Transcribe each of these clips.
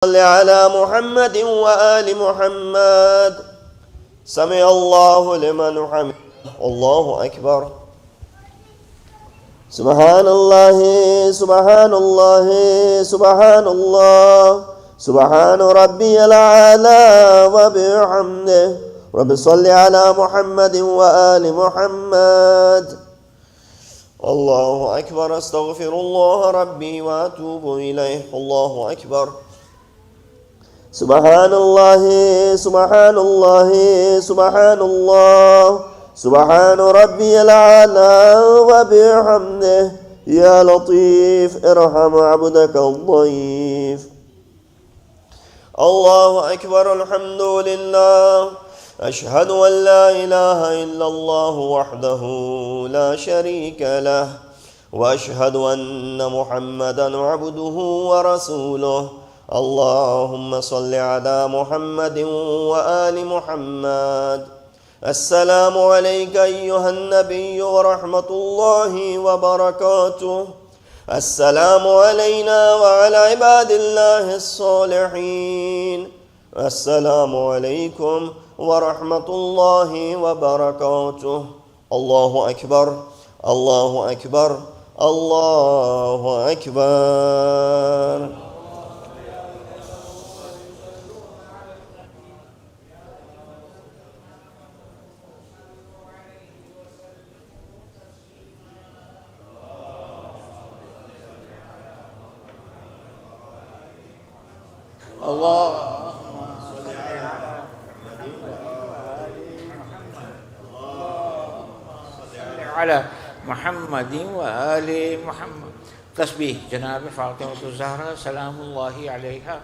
صل على محمد وآل محمد. سمع الله لمن حمده. الله أكبر. سبحان الله سبحان الله سبحان الله سبحان ربي الأعلى وبحمده. رب صل على محمد وآل محمد. الله أكبر. أستغفر الله ربي وأتوب إليه. الله أكبر. سبحان الله سبحان الله سبحان الله سبحان ربي الأعلى وبحمده. يا لطيف ارحم عبدك الضيف. الله أكبر. الحمد لله. أشهد أن لا إله إلا الله وحده لا شريك له، وأشهد أن محمدا عبده ورسوله. اللهم صل على محمد وآل محمد. السلام عليك أيها النبي ورحمة الله وبركاته. السلام علينا وعلى عباد الله الصالحين. السلام عليكم ورحمة الله وبركاته. الله أكبر الله أكبر الله أكبر. على محمد وآل محمد. تسبيح جناب فاطمة الزهراء سلام الله عليها.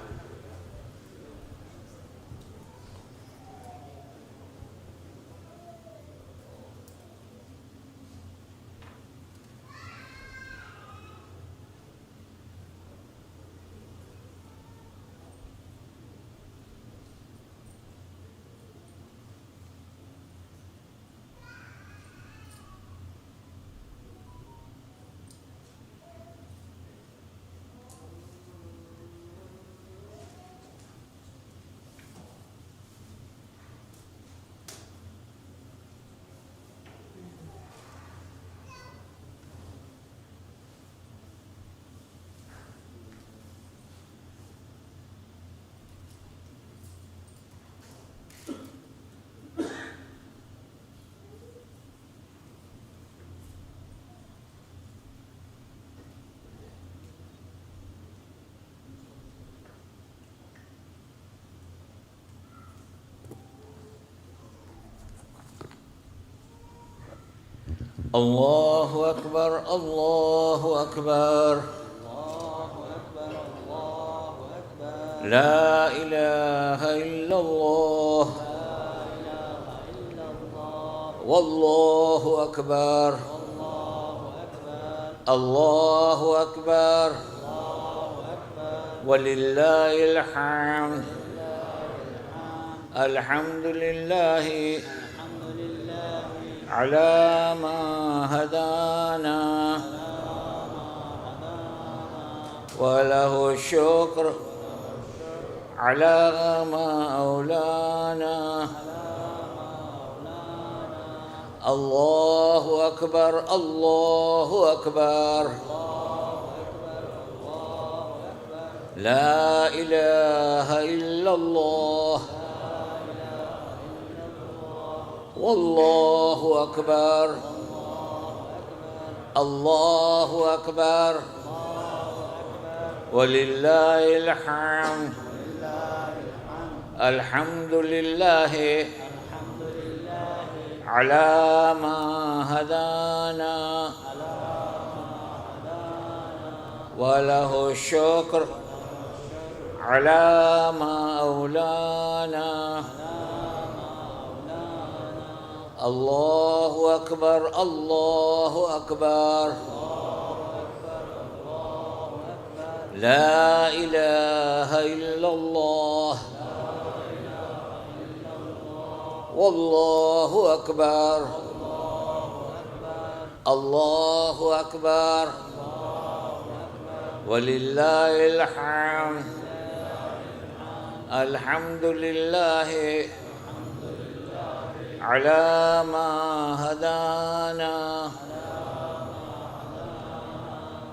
الله أكبر الله أكبر. لا إله إلا الله. والله أكبر. الله أكبر. ولله الحمد. الحمد لله على ما هدانا، وله الشكر على ما أولانا. الله أكبر الله أكبر. لا إله إلا الله. والله أكبر. الله أكبر. ولله الحمد. الحمد لله على ما هدانا، وله الشكر على ما أولانا. الله أكبر الله أكبر. لا إله إلا الله. والله أكبر. الله أكبر. ولله الحمد. الحمد لله على ما هدانا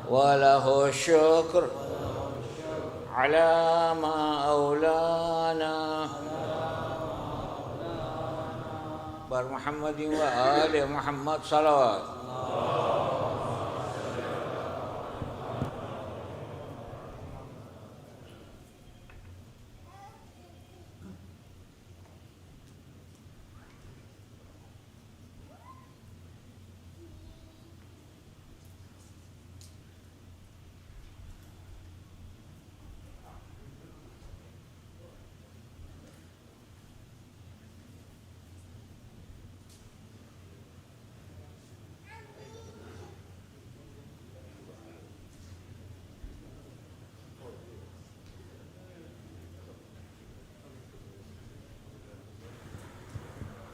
وله الشكر على ما أولانا بر محمد وآل محمد صلوات.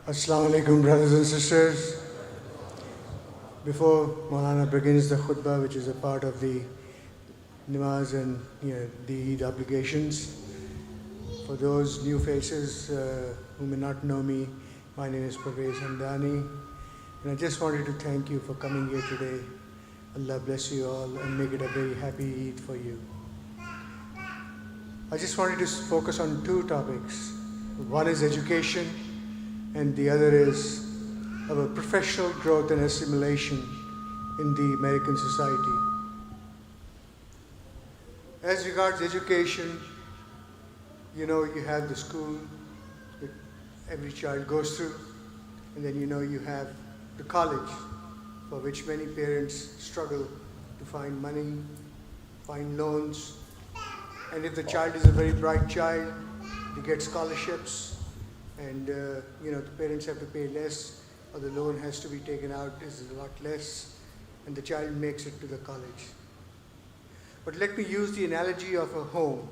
Assalamu alaikum, brothers and sisters. Before Molana begins the khutbah, which is a part of the namaz and the Eid obligations, for those new faces who may not know me, my name is Parvez Hamdani, and I just wanted to thank you for coming here today. Allah bless you all and make it a very happy Eid for you. I just wanted to focus on two topics. One is education, and the other is our professional growth and assimilation in the American society. As regards education, you have the school that every child goes through, and then you have the college, for which many parents struggle to find money, find loans, and if the child is a very bright child, they get scholarships, and the parents have to pay less, or the loan has to be taken out is a lot less, and the child makes it to the college. But let me use the analogy of a home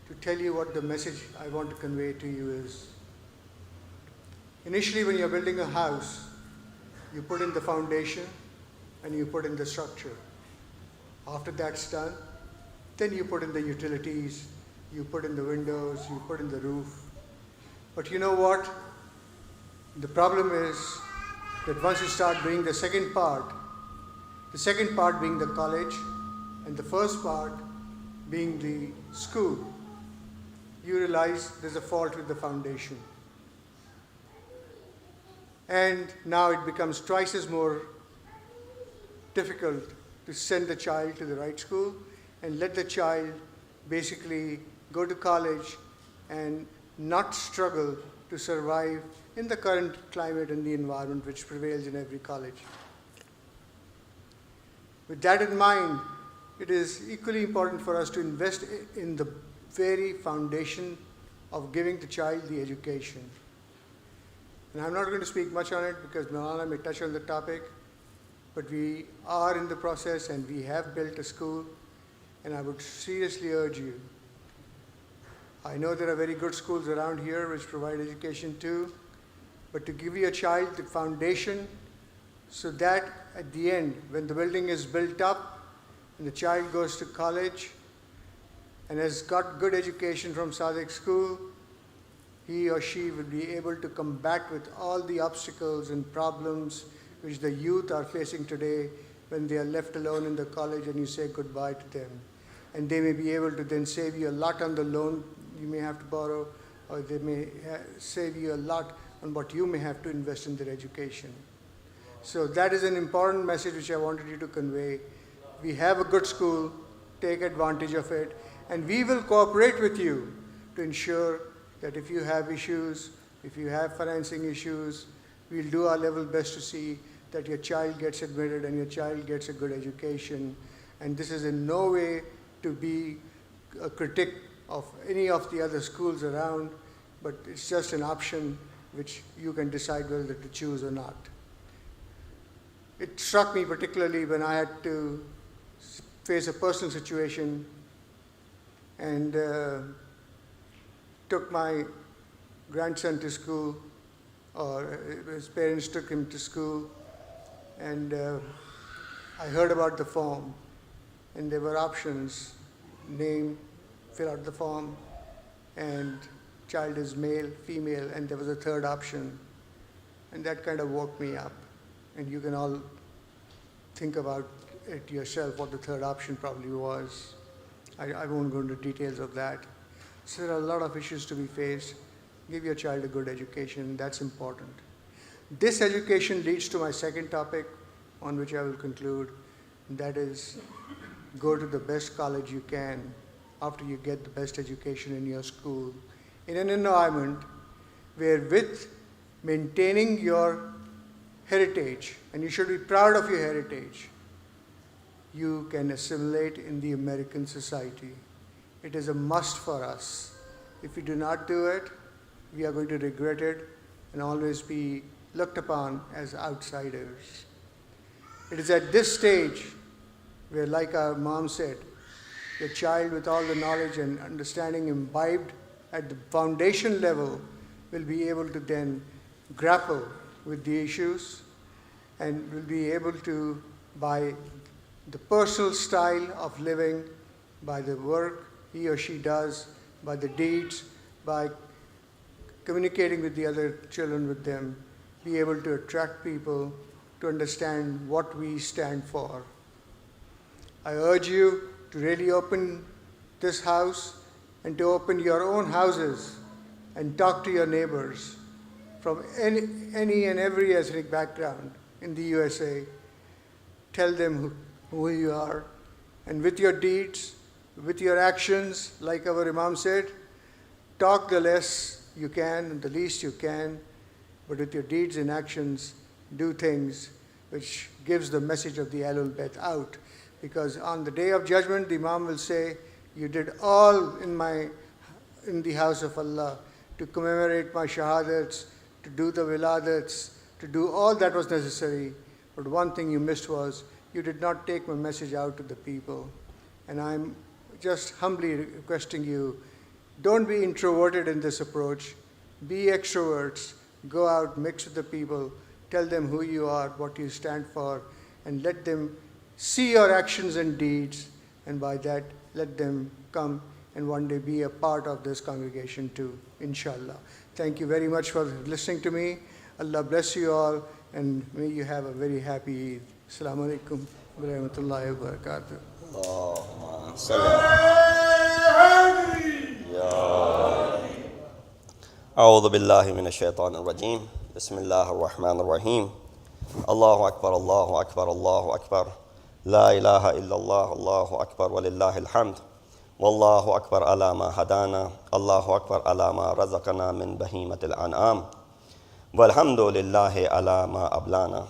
to tell you what the message I want to convey to you is. Initially, when you're building a house, you put in the foundation and you put in the structure. After that's done, then you put in the utilities, you put in the windows, you put in the roof. But you know what? The problem is that once you start doing the second part being the college, and the first part being the school, you realize there's a fault with the foundation. And now it becomes twice as more difficult to send the child to the right school and let the child basically go to college and not struggle to survive in the current climate and the environment which prevails in every college. With that in mind, it is equally important for us to invest in the very foundation of giving the child the education. And I'm not going to speak much on it because Molana may touch on the topic, but we are in the process and we have built a school, and I would seriously urge you. I know there are very good schools around here which provide education too, but to give your child the foundation so that at the end, when the building is built up and the child goes to college and has got good education from Sadiq school, he or she will be able to combat with all the obstacles and problems which the youth are facing today when they are left alone in the college and you say goodbye to them. And they may be able to then save you a lot on the loan you may have to borrow, or they may save you a lot on what you may have to invest in their education. So that is an important message which I wanted you to convey. We have a good school, take advantage of it, and we will cooperate with you to ensure that if you have issues, if you have financing issues, we'll do our level best to see that your child gets admitted and your child gets a good education. And this is in no way to be a critic of any of the other schools around, but it's just an option which you can decide whether to choose or not. It struck me particularly when I had to face a personal situation and took my grandson to school, or his parents took him to school, and I heard about the form, and there were options: name, fill out the form, and child is male, female, and there was a third option. And that kind of woke me up. And you can all think about it yourself, what the third option probably was. I won't go into details of that. So there are a lot of issues to be faced. Give your child a good education, that's important. This education leads to my second topic, on which I will conclude, and that is go to the best college you can after you get the best education in your school, in an environment where, with maintaining your heritage, and you should be proud of your heritage, you can assimilate in the American society. It is a must for us. If we do not do it, we are going to regret it and always be looked upon as outsiders. It is at this stage where, like our mom said, the child with all the knowledge and understanding imbibed at the foundation level will be able to then grapple with the issues and will be able to, by the personal style of living, by the work he or she does, by the deeds, by communicating with the other children with them, be able to attract people to understand what we stand for. I urge you to really open this house and to open your own houses and talk to your neighbors from any and every ethnic background in the USA. Tell them who you are, and with your deeds, with your actions, like our Imam said, talk the less you can and the least you can, but with your deeds and actions, do things which gives the message of the Ahlul Bayt out. Because on the day of judgment, the Imam will say, you did all in the house of Allah to commemorate my shahadats, to do the wiladats, to do all that was necessary. But one thing you missed was, you did not take my message out to the people. And I'm just humbly requesting you, don't be introverted in this approach. Be extroverts. Go out, mix with the people, tell them who you are, what you stand for, and let them see your actions and deeds, and by that, let them come and one day be a part of this congregation too, inshallah. Thank you very much for listening to me. Allah bless you all, and may you have a very happy Eid. Assalamu alaikum wa rahmatullahi wa barakatuh. Allahumma salli. أعوذ بالله من الشيطان الرجيم بسم الله الرحمن الرحيم الله أكبر الله أكبر الله أكبر لا إله إلا الله الله أكبر ولله الحمد والله أكبر على ما هدانا الله أكبر على ما رزقنا من بهيمة الأنعام والحمد لله على ما أبلانا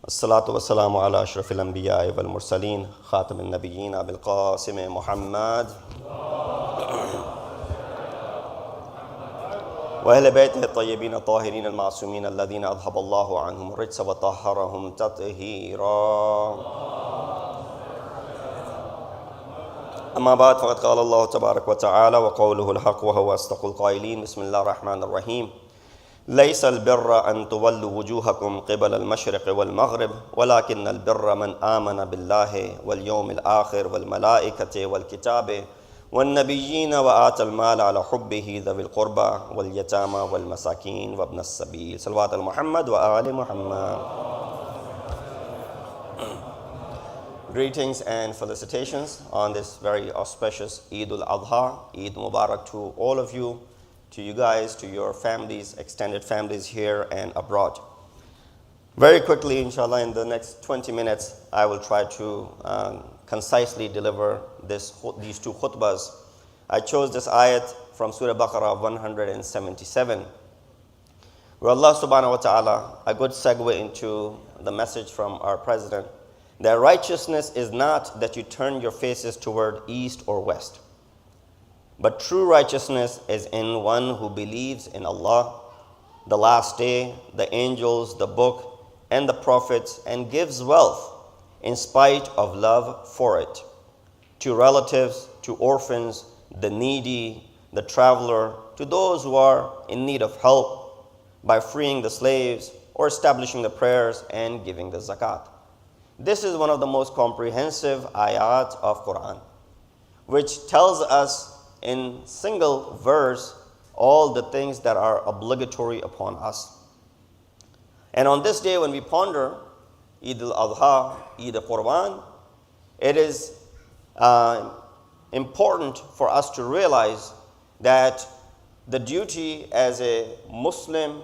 الصلاة والسلام على أشرف الأنبياء والمرسلين خاتم النبيين أبي القاسم محمد وأهل بيته الطيبين الطاهرين المعصومين الذين أذهب الله عنهم الرجس وطهرهم تطهيرا أما بعد فقد قال الله تبارك وتعالى وقوله الحق وهو أصدق القائلين بسم الله الرحمن الرحيم ليس البر أن تولوا وجوهكم قبل المشرق والمغرب ولكن البر من آمن بالله واليوم الآخر والملائكة والكتاب والنبيين وآتى المال على حبه ذوي القربى واليتامى والمساكين وابن السبيل صلوات محمد وآل محمد. Greetings and felicitations on this very auspicious Eid-al-Adha. Eid Mubarak to all of you, to you guys, to your families, extended families here and abroad. Very quickly, inshallah, in the next 20 minutes, I will try to concisely deliver these two khutbahs. I chose this ayat from Surah Baqarah 177, where Allah subhanahu wa ta'ala, a good segue into the message from our president, that righteousness is not that you turn your faces toward east or west, but true righteousness is in one who believes in Allah, the last day, the angels, the book, and the prophets, and gives wealth in spite of love for it, to relatives, to orphans, the needy, the traveler, to those who are in need of help, by freeing the slaves or establishing the prayers and giving the zakat. This is one of the most comprehensive ayat of Quran, which tells us in single verse all the things that are obligatory upon us. And on this day when we ponder Eid-al-Adha, Eid-al-Qurban, it is important for us to realize that the duty as a Muslim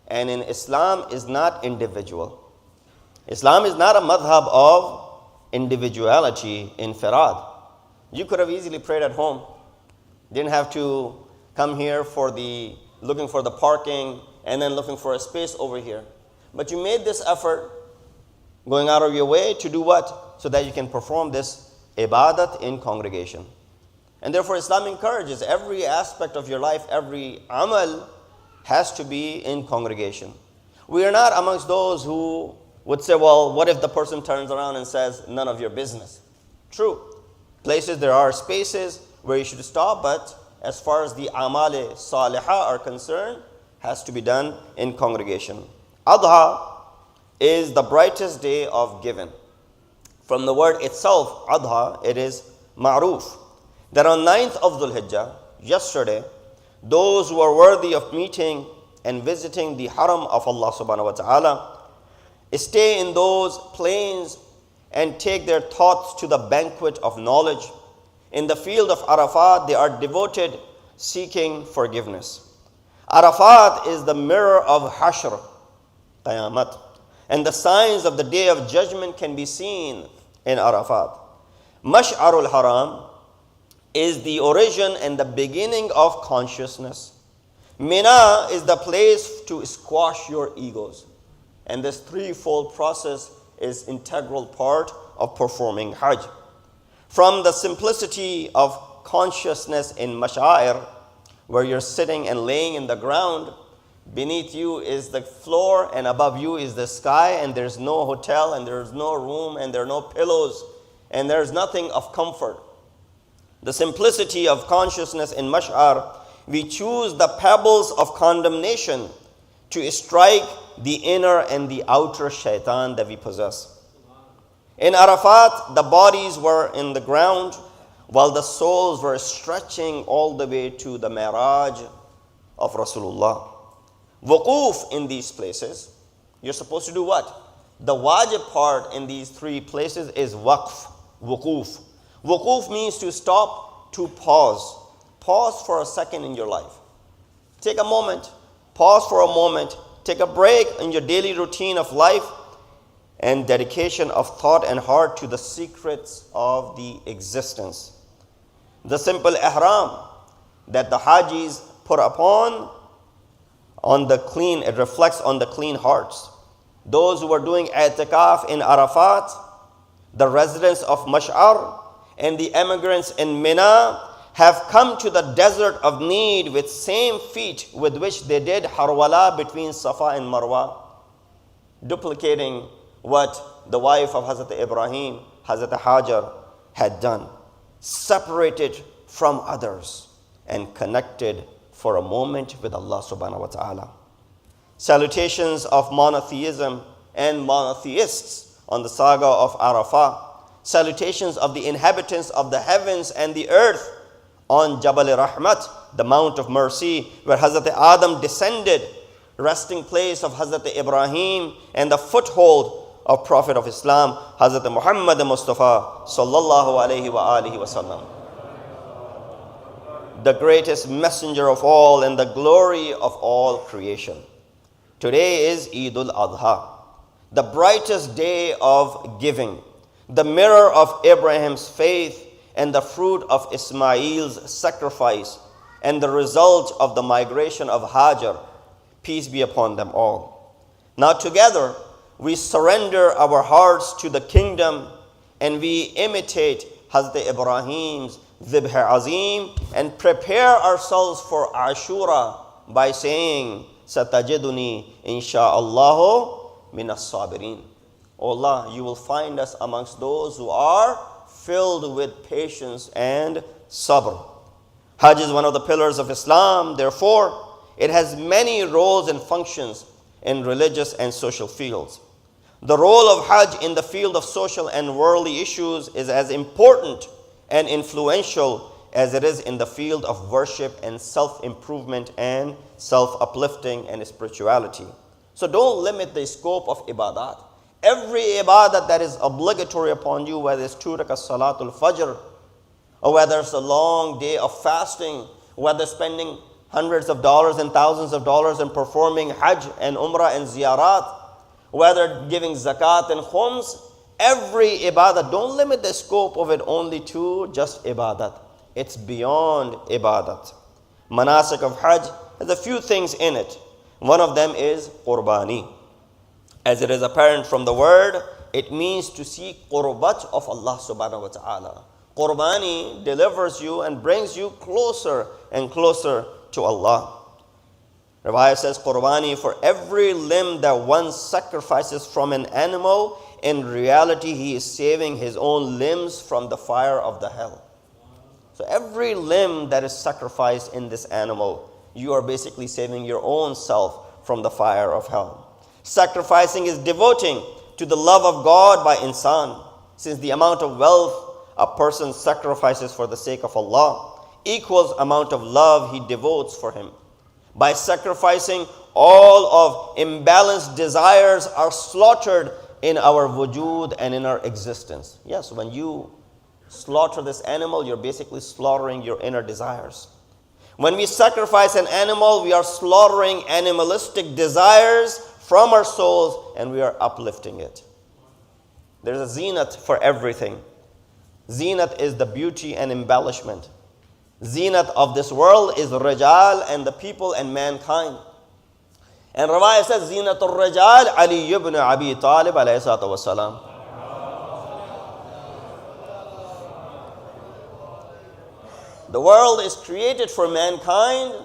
and in Islam is not individual. Islam is not a madhab of individuality, infirad. You could have easily prayed at home. Didn't have to come here looking for the parking and then looking for a space over here. But you made this effort, going out of your way to do what? So that you can perform this ibadat in congregation. And therefore Islam encourages every aspect of your life, every amal has to be in congregation. We are not amongst those who would say, well, what if the person turns around and says, none of your business? True. Places there are spaces where you should stop, but as far as the amale salihah are concerned, has to be done in congregation. Adha is the brightest day of giving. From the word itself, Adha, it is ma'ruf. That on 9th of Dhul Hijjah, yesterday, those who are worthy of meeting and visiting the haram of Allah subhanahu wa ta'ala stay in those plains and take their thoughts to the banquet of knowledge. In the field of Arafat, they are devoted seeking forgiveness. Arafat is the mirror of Hashr, Qayamat, and the signs of the day of judgment can be seen in Arafat. Mash'arul Haram is the origin and the beginning of consciousness. Mina is the place to squash your egos. And this threefold process is integral part of performing Hajj. From the simplicity of consciousness in Mash'air, where you're sitting and laying in the ground, beneath you is the floor and above you is the sky, and there's no hotel and there's no room and there are no pillows and there's nothing of comfort. The simplicity of consciousness in Mash'ar, we choose the pebbles of condemnation to strike the inner and the outer shaitan that we possess. In Arafat, the bodies were in the ground while the souls were stretching all the way to the Mi'raj of Rasulullah. Wuquf in these places, you're supposed to do what? The wajib part in these three places is waqf, wuquf. Wuquf means to stop, to pause. Pause for a second in your life. Take a moment, pause for a moment, take a break in your daily routine of life and dedication of thought and heart to the secrets of the existence. The simple ihram that the Hajis put upon the clean, it reflects on the clean hearts. Those who are doing i'tikaf in Arafat, the residents of Mash'ar, and the immigrants in Mina have come to the desert of need with same feet with which they did harwala between Safa and Marwa, duplicating what the wife of Hazrat Ibrahim, Hazrat Hajar, had done, separated from others and connected for a moment with Allah subhanahu wa ta'ala. Salutations of monotheism and monotheists on the saga of Arafah. Salutations of the inhabitants of the heavens and the earth on Jabal Rahmat, the Mount of Mercy, where Hazrat Adam descended, resting place of Hazrat Ibrahim and the foothold of Prophet of Islam, Hazrat Muhammad Mustafa sallallahu alayhi wa alihi wa sallam. The greatest messenger of all and the glory of all creation. Today is Eid-al-Adha, the brightest day of giving, the mirror of Abraham's faith and the fruit of Ismail's sacrifice and the result of the migration of Hajar, peace be upon them all. Now together we surrender our hearts to the kingdom and we imitate Hazrat Ibrahim's Zibh Azim and prepare ourselves for Ashura by saying, Satajiduni insha'Allahu minas sabirin. O Allah, you will find us amongst those who are filled with patience and sabr. Hajj is one of the pillars of Islam. Therefore, it has many roles and functions in religious and social fields. The role of Hajj in the field of social and worldly issues is as important and influential as it is in the field of worship and self-improvement and self-uplifting and spirituality. So don't limit the scope of ibadat. Every ibadat that is obligatory upon you, whether it's 2 rakat salatul fajr, or whether it's a long day of fasting, whether spending hundreds of dollars and thousands of dollars and performing Hajj and Umrah and Ziyarat, whether giving zakat and khums, every ibadat, don't limit the scope of it only to just ibadat. It's beyond ibadat. Manasik of Hajj has a few things in it. One of them is qurbani. As it is apparent from the word, it means to seek qurbat of Allah subhanahu wa ta'ala. Qurbani delivers you and brings you closer and closer to Allah. Riwayah says, Qurbani, for every limb that one sacrifices from an animal, in reality he is saving his own limbs from the fire of the hell. So every limb that is sacrificed in this animal, you are basically saving your own self from the fire of hell. Sacrificing is devoting to the love of God by insan, since the amount of wealth a person sacrifices for the sake of Allah equals amount of love he devotes for him. By sacrificing, all of imbalanced desires are slaughtered in our wujud and in our existence. Yes, when you slaughter this animal, you're basically slaughtering your inner desires. When we sacrifice an animal, we are slaughtering animalistic desires from our souls and we are uplifting it. There's a zinat for everything. Zinat is the beauty and embellishment. Zinat of this world is Rajal and the people and mankind. And Rawaya says, Zinatul Rajal, Ali ibn Abi Talib alayhi salatu wasalam. The world is created for mankind,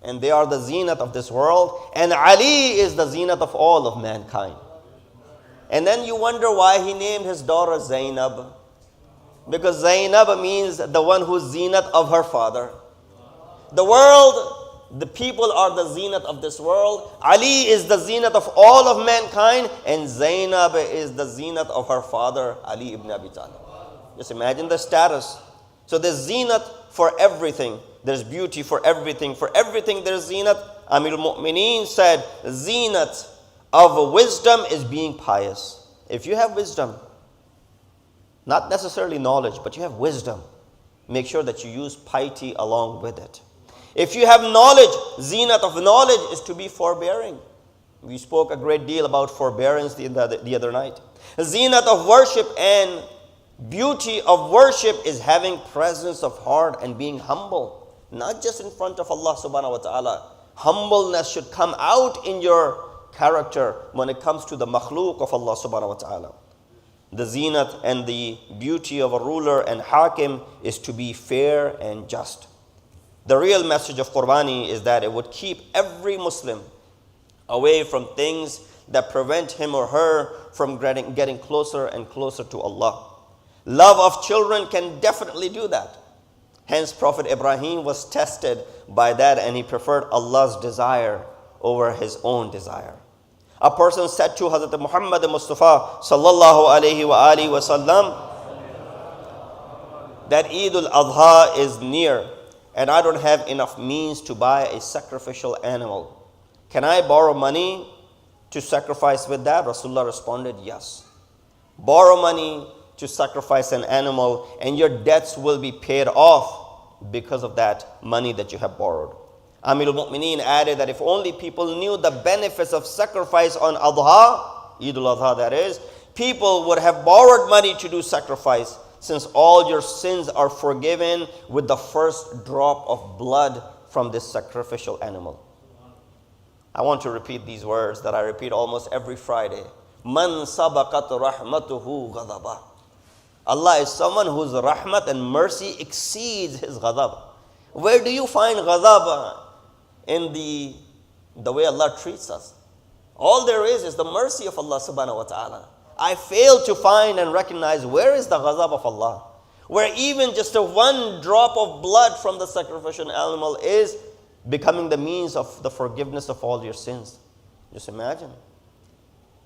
and they are the zinat of this world. And Ali is the zinat of all of mankind. And then you wonder why he named his daughter Zainab. Because Zainab means the one who's zinat of her father. The world, the people are the zinat of this world. Ali is the zinat of all of mankind. And Zainab is the zinat of her father, Ali ibn Abi Talib. Just imagine the status. So there's zinat for everything. There's beauty for everything. For everything there's zinat. Amir al-Mu'mineen said, zinat of wisdom is being pious. If you have wisdom, not necessarily knowledge, but you have wisdom, make sure that you use piety along with it. If you have knowledge, zinat of knowledge is to be forbearing. We spoke a great deal about forbearance the other night. Zinat of worship and beauty of worship is having presence of heart and being humble. Not just in front of Allah subhanahu wa ta'ala. Humbleness should come out in your character when it comes to the makhluk of Allah subhanahu wa ta'ala. The zinat and the beauty of a ruler and hakim is to be fair and just. The real message of Qurbani is that it would keep every Muslim away from things that prevent him or her from getting closer and closer to Allah. Love of children can definitely do that. Hence, Prophet Ibrahim was tested by that and he preferred Allah's desire over his own desire. A person said to Hazrat Muhammad Mustafa sallallahu alayhi wa alihi wa sallam that Eid-al-Adha is near and I don't have enough means to buy a sacrificial animal. Can I borrow money to sacrifice with that? Rasulullah responded, yes. Borrow money to sacrifice an animal and your debts will be paid off because of that money that you have borrowed. Amir al-Mu'mineen added that if only people knew the benefits of sacrifice on Adha, Eid-al-Adha that is, people would have borrowed money to do sacrifice, since all your sins are forgiven with the first drop of blood from this sacrificial animal. I want to repeat these words that I repeat almost every Friday. Man sabaqat rahmatuhu ghadaba. Allah is someone whose rahmat and mercy exceeds his ghadab. Where do you find ghadab in the way Allah treats us? All there is the mercy of Allah subhanahu wa ta'ala. I fail to find and recognize where is the ghazab of Allah, where even just a one drop of blood from the sacrificial animal is becoming the means of the forgiveness of all your sins. Just imagine.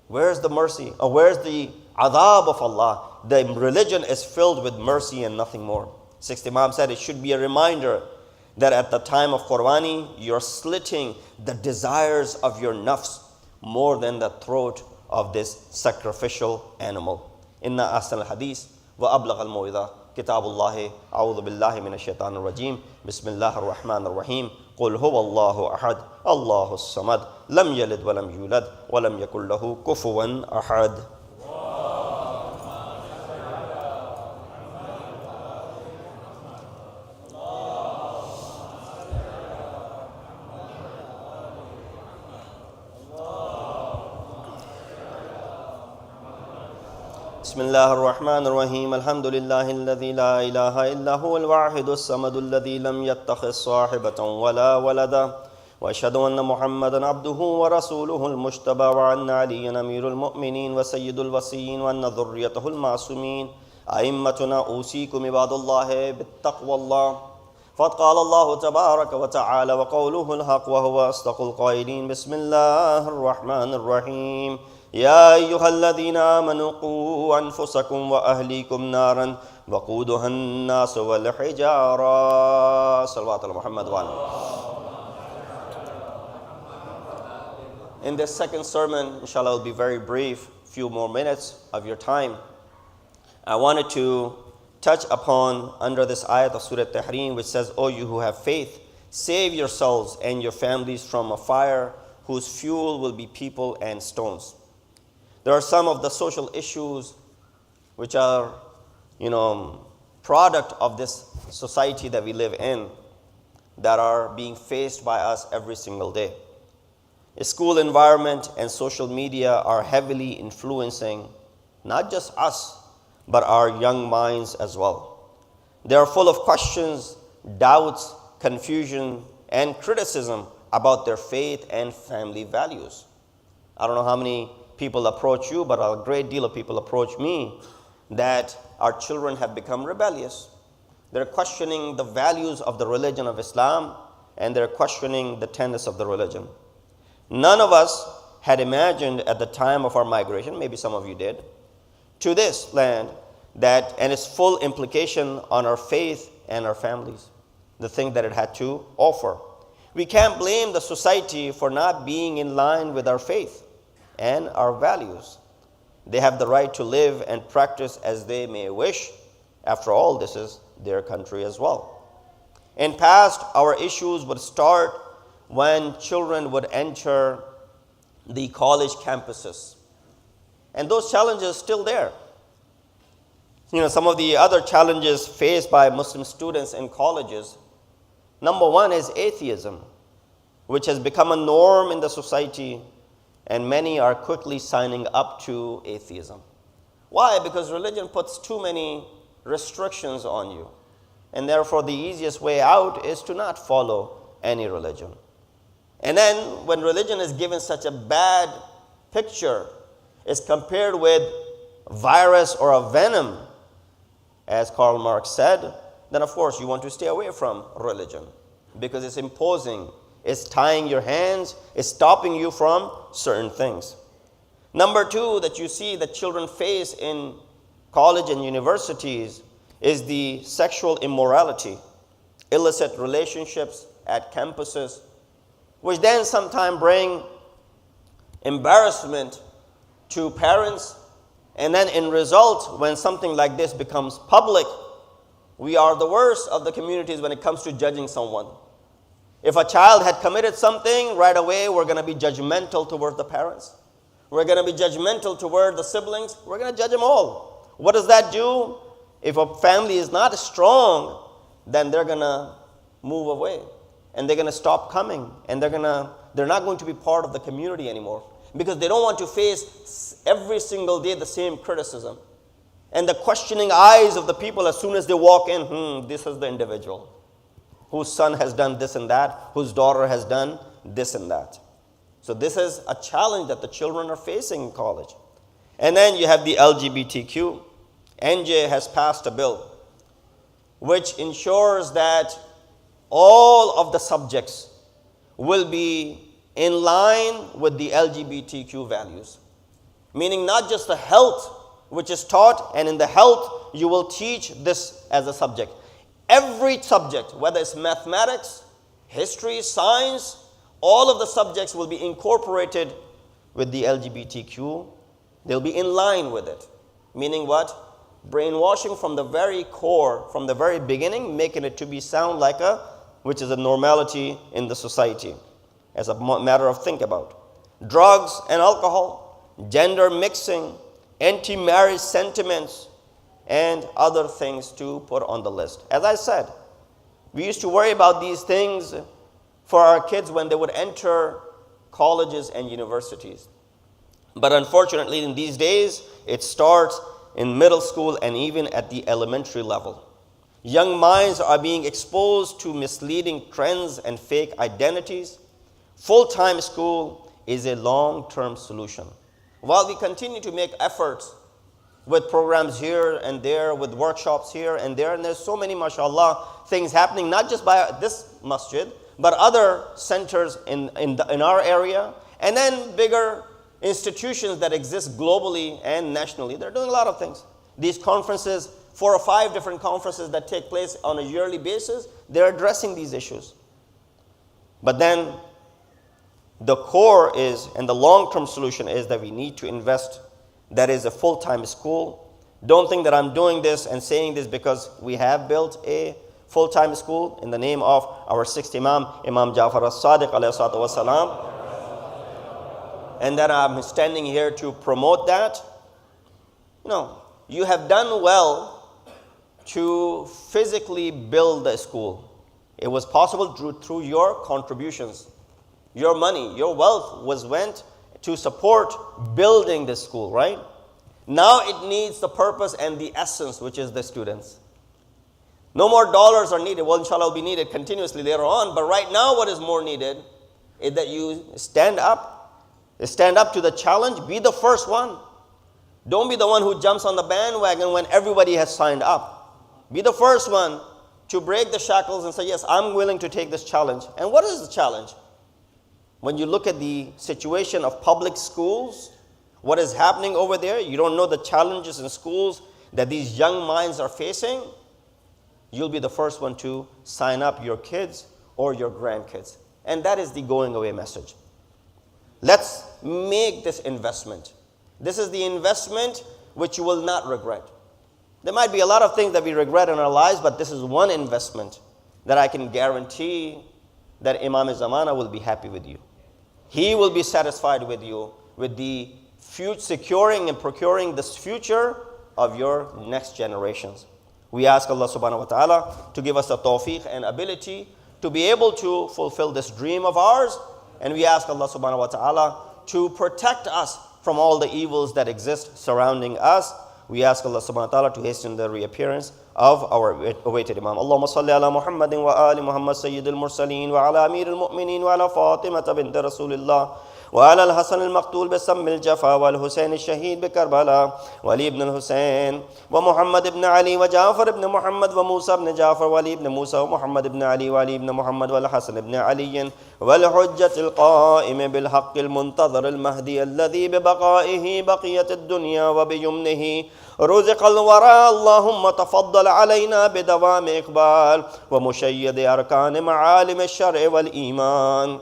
Where's the mercy? Or where's the adab of Allah? The religion is filled with mercy and nothing more. Sixth Imam said it should be a reminder that at the time of Qurbani, you're slitting the desires of your nafs more than the throat of this sacrificial animal. Inna ahsan al-hadith wa ablagh al-mawidha kitabullahi a'udhu billahi minash shaitanir rajim bismillahir rahmanir rahim qul huwallahu ahad Allahus samad lam yalid wa lam yulad wa lam yakul lahu kufuwan ahad. بسم الله الرحمن الرحيم الحمد لله الذي لا إله إلا هو الواحد الصمد الذي لم يتخذ صاحبة ولا ولدا وأشهد أن محمدا عبده ورسوله المجتبى وأن عليا أمير المؤمنين وسيد الوصيين وأن ذريته المعصومين أئمتنا أوصيكم عباد الله بالتقوى الله فقد قال الله تبارك وتعالى وقوله الحق وهو أصدق القائلين بسم الله الرحمن الرحيم يا أيها الذين آمنوا قوا أنفسكم وأهليكم نارا وقودها الناس والحجارة صلوات محمد وعلى. In this second sermon, inshallah, will be very brief, few more minutes of your time. I wanted to touch upon under this ayat of Surah Tahrim, which says, O you who have faith, save yourselves and your families from a fire whose fuel will be people and stones. There are some of the social issues which are, product of this society that we live in that are being faced by us every single day. The school environment and social media are heavily influencing not just us, but our young minds as well. They are full of questions, doubts, confusion, and criticism about their faith and family values. I don't know how many people approach you, but a great deal of people approach me that our children have become rebellious. They're questioning the values of the religion of Islam, and they're questioning the tenets of the religion. None of us had imagined at the time of our migration, maybe some of you did, to this land and its full implication on our faith and our families, the thing that it had to offer. We can't blame the society for not being in line with our faith and our values. They have the right to live and practice as they may wish. After all, this is their country as well. In past, our issues would start when children would enter the college campuses. And those challenges are still there. Some of the other challenges faced by Muslim students in colleges, number one is atheism, which has become a norm in the society, and many are quickly signing up to atheism. Why? Because religion puts too many restrictions on you. And therefore, the easiest way out is to not follow any religion. And then, when religion is given such a bad picture, is compared with virus or a venom, as Karl Marx said, then of course you want to stay away from religion because it's imposing. It's tying your hands, it's stopping you from certain things. Number two that you see that children face in college and universities is the sexual immorality, illicit relationships at campuses, which then sometimes bring embarrassment to parents. And then in result, when something like this becomes public, we are the worst of the communities when it comes to judging someone. If a child had committed something, right away we're going to be judgmental toward the parents. We're going to be judgmental toward the siblings. We're going to judge them all. What does that do? If a family is not strong, then they're going to move away. And they're going to stop coming. And they're not going to be part of the community anymore. Because they don't want to face every single day the same criticism. And the questioning eyes of the people as soon as they walk in, this is the individual whose son has done this and that, whose daughter has done this and that. So this is a challenge that the children are facing in college. And then you have the LGBTQ. NJ has passed a bill which ensures that all of the subjects will be in line with the LGBTQ values. Meaning not just the health which is taught, and in the health you will teach this as a subject. every subject, whether it's mathematics, history, science, all of the subjects will be incorporated with the LGBTQ. They'll be in line with it. Meaning what? Brainwashing from the very core, from the very beginning, making it to be sound like which is a normality in the society, as a matter of think about. Drugs and alcohol, gender mixing, anti-marriage sentiments, and other things to put on the list. As I said, we used to worry about these things for our kids when they would enter colleges and universities. But unfortunately, in these days, it starts in middle school and even at the elementary level. Young minds are being exposed to misleading trends and fake identities. Full-time school is a long-term solution. While we continue to make efforts with programs here and there, with workshops here and there, and there's so many, mashallah, things happening, not just by this masjid, but other centers in our area, and then bigger institutions that exist globally and nationally. They're doing a lot of things. These conferences, 4 or 5 different conferences that take place on a yearly basis, they're addressing these issues. But then the core is, and the long-term solution is that we need to invest. That is a full-time school. Don't think that I'm doing this and saying this because we have built a full-time school in the name of our 6th Imam, Imam Ja'far as-Sadiq alayhi salatu wasalam, and that I'm standing here to promote that. No, you have done well to physically build the school. It was possible through your contributions. Your money, your wealth went to support building this school, right? Now it needs the purpose and the essence, which is the students. No more dollars are needed. Well, inshallah, will be needed continuously later on. But right now, what is more needed is that you stand up to the challenge. Be the first one. Don't be the one who jumps on the bandwagon when everybody has signed up. Be the first one to break the shackles and say, yes, I'm willing to take this challenge. And what is the challenge? When you look at the situation of public schools, what is happening over there, you don't know the challenges in schools that these young minds are facing. You'll be the first one to sign up your kids or your grandkids. And that is the going away message. Let's make this investment. This is the investment which you will not regret. There might be a lot of things that we regret in our lives, but this is one investment that I can guarantee that Imam Zamana will be happy with you. He will be satisfied with you, with the securing and procuring this future of your next generations. We ask Allah subhanahu wa ta'ala to give us the tawfiq and ability to be able to fulfill this dream of ours. And we ask Allah subhanahu wa ta'ala to protect us from all the evils that exist surrounding us. We ask Allah subhanahu wa ta'ala to hasten the reappearance of our awaited Imam. Allahumma salli ala Muhammadin wa ali Muhammad Sayyidil Mursaleen wa ala Amiril Mu'mineen wa ala Fatimata bint Rasulillah وعلى الحسن المقتول بسم الجفا والحسين الشهيد بكربلاء وعلي بن الحسين ومحمد بن علي وجعفر بن محمد وموسى بن جعفر وعلي بن موسى ومحمد بن علي وعلي بن محمد والحسن بن علي والحجة القائم بالحق المنتظر المهدي الذي ببقائه بقية الدنيا وبيمنه رزق الورى. اللهم تفضل علينا بدوام إقبال ومشيد أركان معالم الشرع والإيمان.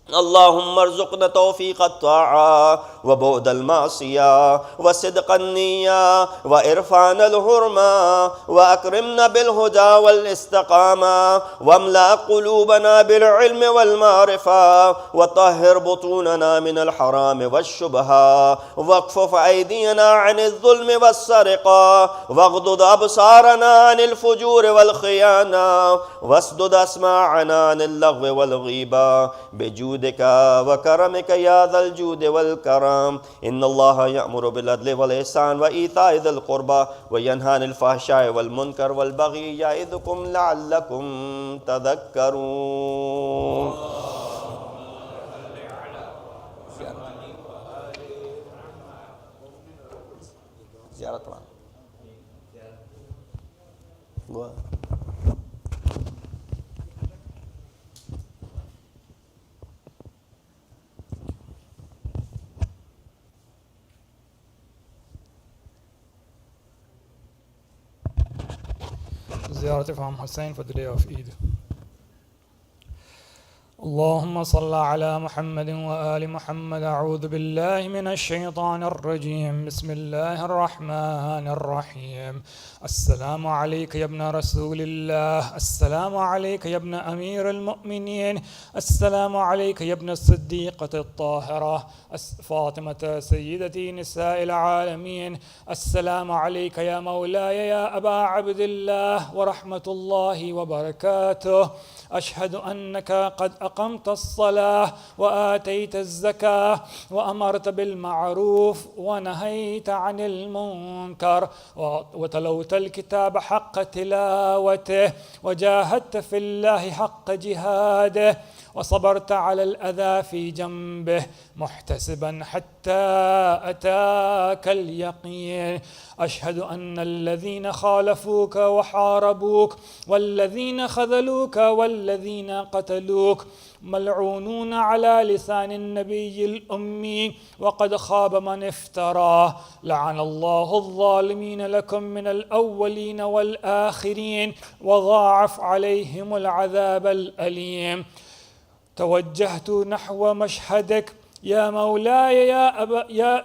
اللهم ارزقنا توفيق الطاعة وبعد المعصية وصدق النية وإرفان الحرمة وأكرمنا بالهدى والاستقامة واملأ قلوبنا بالعلم والمعرفة وطهر بطوننا من الحرام والشبهة واكفف أيدينا عن الظلم والسرقة واغضض أبصارنا عن الفجور والخيانة واسدد أسماعنا عن اللغو والغيبة بجودك وكرمك يا ذا الجود والكرم. إن الله يأمر بالعدل والإحسان وإيتاء ذي القربى وينهى عن الفحشاء والمنكر والبغي يعظكم لعلكم تذكرون. زيارة Ziyarat of Imam Hussein for the day of Eid. اللهم صل على محمد وآل محمد. أعوذ بالله من الشيطان الرجيم. بسم الله الرحمن الرحيم. السلام عليك يا ابن رسول الله. السلام عليك يا ابن أمير المؤمنين. السلام عليك يا ابن الصديقة الطاهرة فاطمة سيدتي نساء العالمين. السلام عليك يا مولاي يا أبا عبد الله ورحمة الله وبركاته. أشهد أنك قد أقمت الصلاة وآتيت الزكاة وأمرت بالمعروف ونهيت عن المنكر وتلوت الكتاب حق تلاوته وجاهدت في الله حق جهاده وصبرت على الأذى في جنبه محتسبا حتى أتاك اليقين. أشهد أن الذين خالفوك وحاربوك والذين خذلوك والذين قتلوك ملعونون على لسان النبي الأمي وقد خاب من افتراه. لعن الله الظالمين لكم من الأولين والآخرين وضاعف عليهم العذاب الأليم. توجهت نحو مشهدك يا مولاي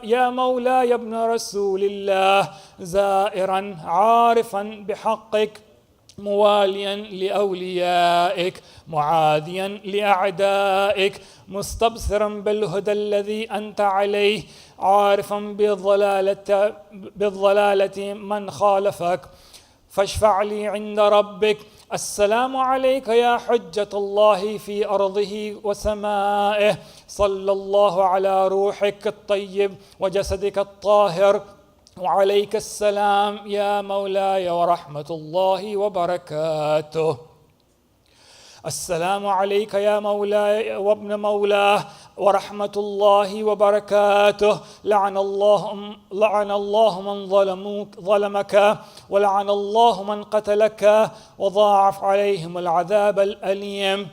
يا مولاي ابن رسول الله زائرا عارفا بحقك مواليا لأوليائك معاديا لأعدائك مستبصرا بالهدى الذي أنت عليه عارفا بالضلالة من خالفك فاشفع لي عند ربك. السلام عليك يا حجة الله في أرضه وسمائه. صلى الله على روحك الطيب وجسدك الطاهر وعليك السلام يا مولاي ورحمة الله وبركاته. السلام عليك يا مولاي وابن مولاه ورحمة الله وبركاته. لعن الله من ظلمك ولعن الله من قتلك وضاعف عليهم العذاب الأليم.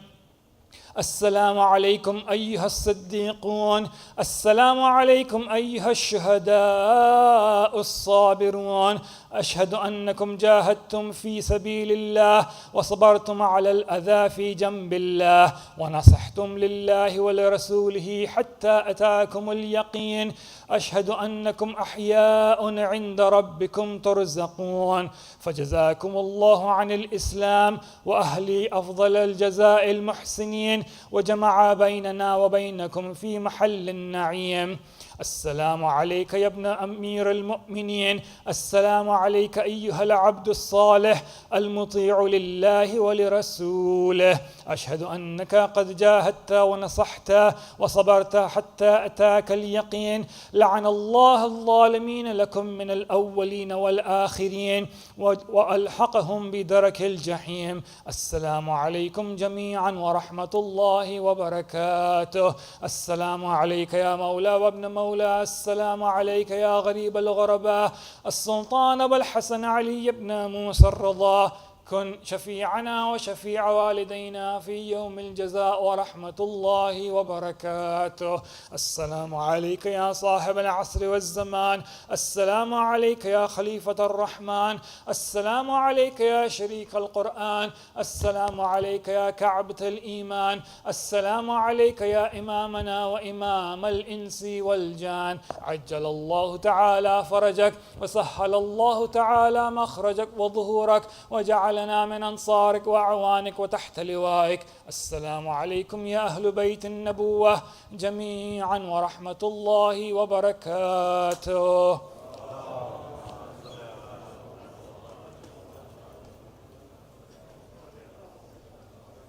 السلام عليكم أيها الصديقون. السلام عليكم أيها الشهداء الصابرون. أشهد أنكم جاهدتم في سبيل الله وصبرتم على الأذى في جنب الله ونصحتم لله ولرسوله حتى أتاكم اليقين. أشهد أنكم أحياء عند ربكم ترزقون. فجزاكم الله عن الإسلام وأهل أفضل الجزاء المحسنين وجمع بيننا وبينكم في محل النعيم. السلام عليك يا ابن أمير المؤمنين. السلام عليك أيها العبد الصالح المطيع لله ولرسوله. أشهد أنك قد جاهدت ونصحت وصبرت حتى أتاك اليقين. لعن الله الظالمين لكم من الأولين والآخرين وألحقهم بدرك الجحيم. السلام عليكم جميعا ورحمة الله وبركاته. السلام عليك يا مولى وابن مولى. السلام عليك يا غريب الغرباء السلطان أبو الحسن علي بن موسى الرضا. كن شفيعنا وشفيع والدينا في يوم الجزاء ورحمة الله وبركاته. السلام عليك يا صاحب العصر والزمان. السلام عليك يا خليفة الرحمن. السلام عليك يا شريك القرآن. السلام عليك يا كعبة الإيمان. السلام عليك يا إمامنا وإمام الإنس والجان. عجل الله تعالى فرجك وسهل الله تعالى مخرجك وظهورك وجعل لنا من أنصارك وأعوانك وتحت لوائك. السلام عليكم يا أهل بيت النبوة جميعا ورحمة الله وبركاته.